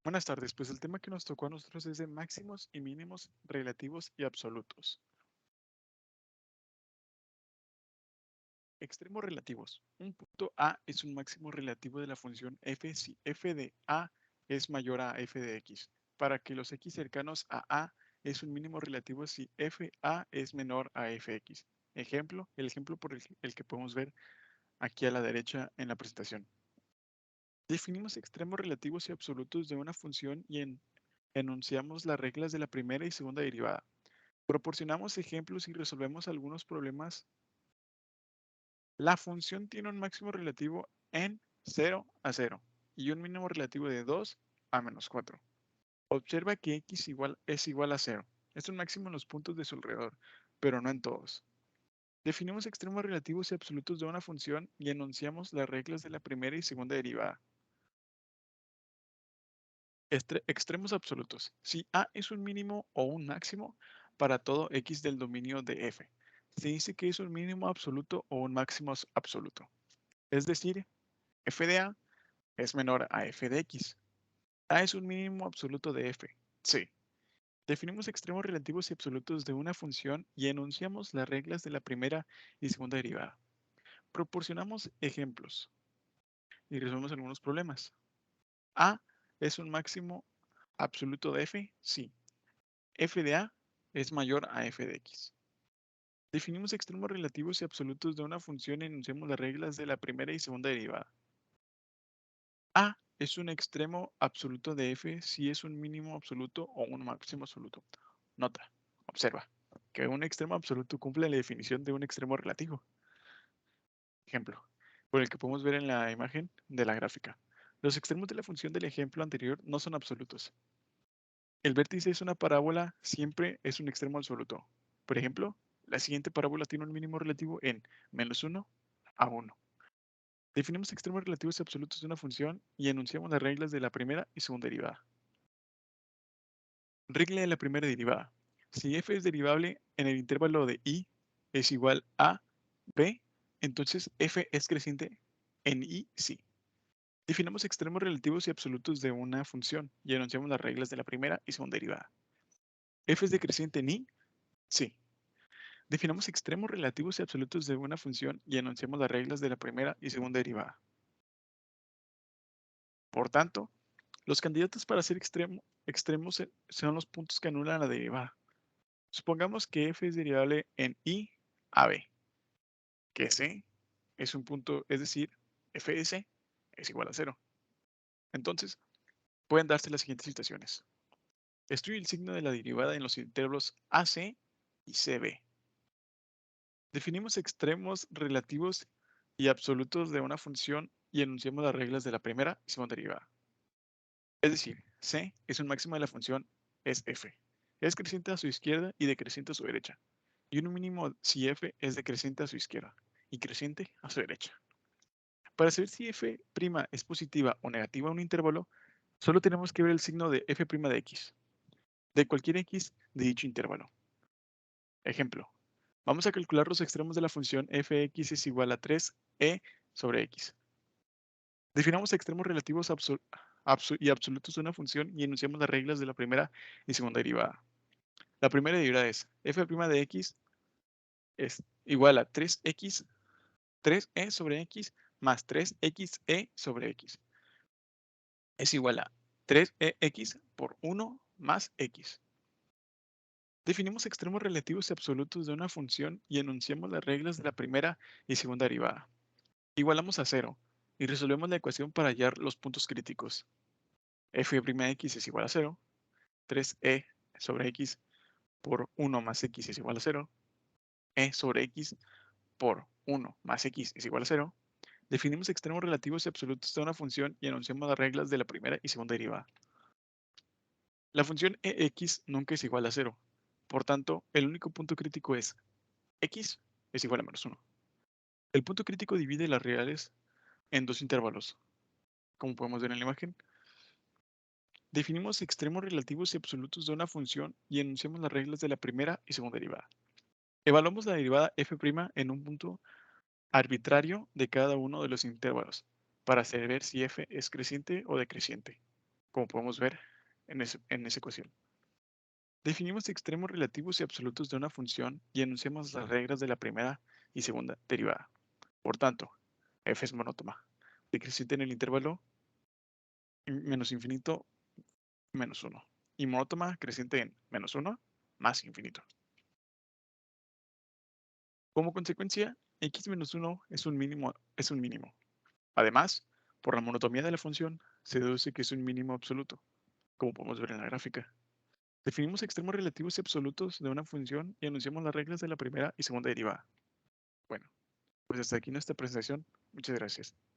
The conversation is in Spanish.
Buenas tardes, pues el tema que nos tocó a nosotros es de máximos y mínimos relativos y absolutos. Extremos relativos. Un punto A es un máximo relativo de la función f si f de A es mayor a f de x. Para que los x cercanos a A es un mínimo relativo si f(a) es menor a fx. El ejemplo por el que podemos ver aquí a la derecha en la presentación. Definimos extremos relativos y absolutos de una función y enunciamos las reglas de la primera y segunda derivada. Proporcionamos ejemplos y resolvemos algunos problemas. La función tiene un máximo relativo en 0 a 0 y un mínimo relativo de 2 a menos 4. Observa que es igual a 0. Es un máximo en los puntos de su alrededor, pero no en todos. Definimos extremos relativos y absolutos de una función y enunciamos las reglas de la primera y segunda derivada. Extremos absolutos. Si A es un mínimo o un máximo para todo x del dominio de f, se dice que es un mínimo absoluto o un máximo absoluto. Es decir, f de A es menor a f de x. A es un mínimo absoluto de f. Sí. Definimos extremos relativos y absolutos de una función y enunciamos las reglas de la primera y segunda derivada. Proporcionamos ejemplos y resolvemos algunos problemas. A es un máximo absoluto de f. Sí. F de A es mayor a f de x. Definimos extremos relativos y absolutos de una función y enunciamos las reglas de la primera y segunda derivada. A es un extremo absoluto de f si es un mínimo absoluto o un máximo absoluto. Nota, observa, que un extremo absoluto cumple la definición de un extremo relativo. Ejemplo, por el que podemos ver en la imagen de la gráfica. Los extremos de la función del ejemplo anterior no son absolutos. El vértice es una parábola, siempre es un extremo absoluto. Por ejemplo, la siguiente parábola tiene un mínimo relativo en -1 a 1. Definimos extremos relativos absolutos de una función y enunciamos las reglas de la primera y segunda derivada. Regla de la primera derivada. Si f es derivable en el intervalo de i es igual a b, entonces f es creciente en i sí. Definimos extremos relativos y absolutos de una función y enunciamos las reglas de la primera y segunda derivada. F es decreciente en i, sí. Definamos extremos relativos y absolutos de una función y enunciamos las reglas de la primera y segunda derivada. Por tanto, los candidatos para ser extremos son los puntos que anulan la derivada. Supongamos que f es derivable en i a b, que c es un punto, es decir, f de c es igual a 0. Entonces, pueden darse las siguientes situaciones. Estudio el signo de la derivada en los intervalos ac y cb. Definimos extremos relativos y absolutos de una función y enunciamos las reglas de la primera y segunda derivada. Es decir, c es un máximo de la función es f. Es creciente a su izquierda y decreciente a su derecha. Y un mínimo si f es decreciente a su izquierda y creciente a su derecha. Para saber si f' es positiva o negativa a un intervalo, solo tenemos que ver el signo de f' de x, de cualquier x de dicho intervalo. Ejemplo, vamos a calcular los extremos de la función fx es igual a 3e sobre x. Definamos extremos relativos y absolutos de una función y enunciamos las reglas de la primera y segunda derivada. La primera derivada es f' de x es igual a 3e sobre x más 3xe sobre x. Es igual a 3x por 1 más x. Definimos extremos relativos y absolutos de una función y enunciamos las reglas de la primera y segunda derivada. Igualamos a 0 y resolvemos la ecuación para hallar los puntos críticos. F' de x es igual a 0, 3e sobre x por 1 más x es igual a 0, e sobre x por 1 más x es igual a 0. Definimos extremos relativos y absolutos de una función y enunciamos las reglas de la primera y segunda derivada. La función ex nunca es igual a 0. Por tanto, el único punto crítico es x es igual a -1. El punto crítico divide las reales en dos intervalos, como podemos ver en la imagen. Definimos extremos relativos y absolutos de una función y enunciamos las reglas de la primera y segunda derivada. Evaluamos la derivada f' en un punto arbitrario de cada uno de los intervalos para saber si f es creciente o decreciente. como podemos ver en esa ecuación. Definimos extremos relativos y absolutos de una función y enunciamos las reglas de la primera y segunda derivada. Por tanto, f es monótona, decreciente en el intervalo menos infinito menos 1 y monótona creciente en menos 1 más infinito. Como consecuencia, x menos 1 es un mínimo. Además, por la monotomía de la función, se deduce que es un mínimo absoluto, como podemos ver en la gráfica. Definimos extremos relativos y absolutos de una función y anunciamos las reglas de la primera y segunda derivada. Bueno, pues hasta aquí nuestra presentación. Muchas gracias.